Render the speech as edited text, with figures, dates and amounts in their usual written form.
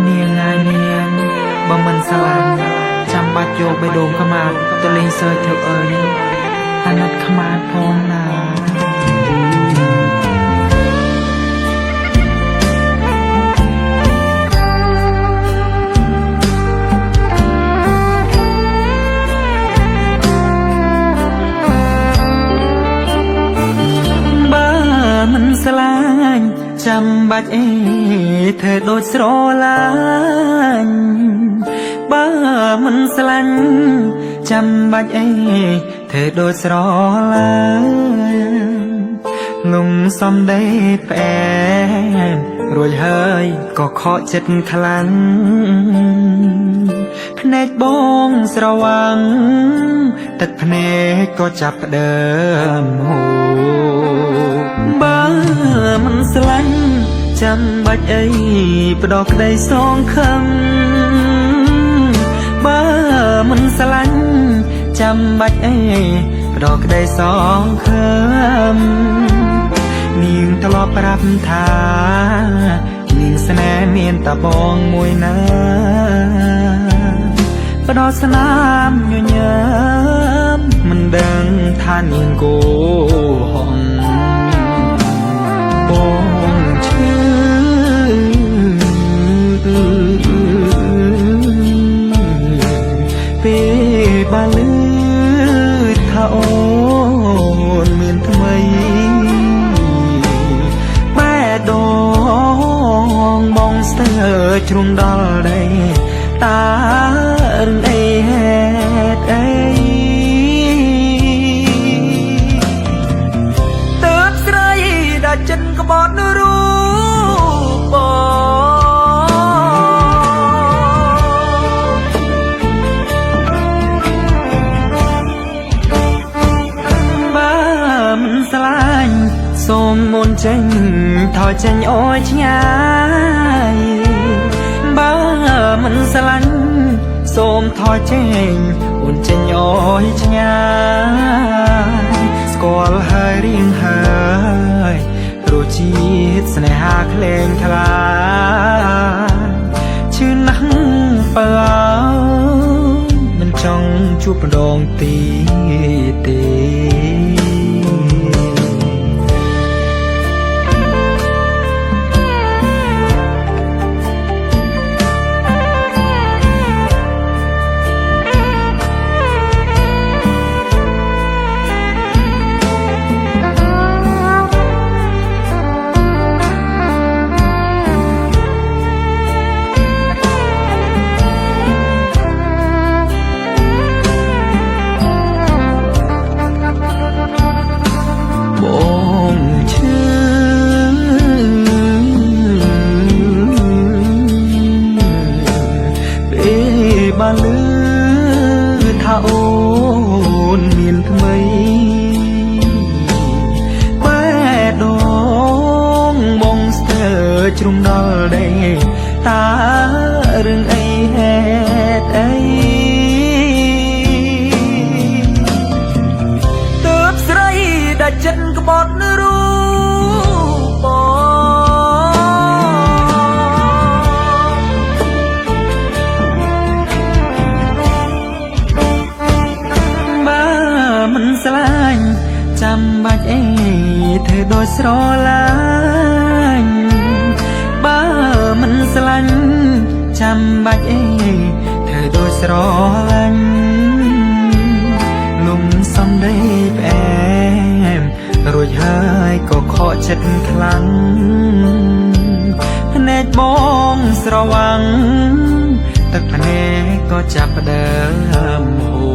នាងងាយនាងបើមិនស្រឡាញ់ចាំបាច់យកបេះដូងខ្មាតទៅលេងសើចធ្វើអើយអាណិតខ្មាតផងណាមិនស្លាញ់ចាំបាច់អីធ្វើដូចស្រឡាញ់បើមិនស្លាញ់ចាំបាច់អីធ្វើដូចស្រឡាញ់លំសំដីផ្អែមរួចហើយក៏ខកចិត្តខ្លាំងភ្នែកបងស្រវាំងទឹកភ្នែកក៏ចាប់ផ្ដើមហូរបើមិនស្លាញ់ចាំបាច់អីផ្ដោក្តីសងខឹងបើមិនស្លាញ់ចាំបាច់អីផ្ដោក្តីសងខឹងនាងធ្លាប់ប្រាប់ថានាងស្នេហ៍មានតែបងមួយណាផ្ដោស្នាមញញឹមមិនដឹងថានាងគោហងបងឈឺពេលបាលឺថាអូនមានថ្មីបែរដងបងស្ទើរជ្រុំដល់ដីតារឿងអីហេតុអីទើបស្រីដែលចិត្តក្បត់រូបបើមិនស្លាញ់សូមមុនចេញថយចេញអូយឆ្ងាយបើមិនស្លាញ់សូមថយចេញអូនចេញអូយឆ្ងាយស្គាល់ហើយរៀងហើយរសជាតិស្នេហាក្លែងក្លាឈឺណាស់បើមិនចង់ជួបម្ដងទីទេបាលឺថាអូនមានថ្មីបែរដងបងស្ទើរជ្រុំដល់ដីតារឿងអីហេតុអីទើបស្រីដែលចិត្តក្បត់រូបមិនស្លាញ់ចាំបាច់អីធ្វើដូចស្រឡាញ់បើមិនស្លាញ់ចាំបាច់អីធ្វើដូចស្រឡាញ់លំសំដីផ្អែមរួចហើយក៏ខកចិត្តខ្លាំងភ្នែកបងស្រវាំងទឹកភ្នែកក៏ចាប់ផ្ដើមហូរ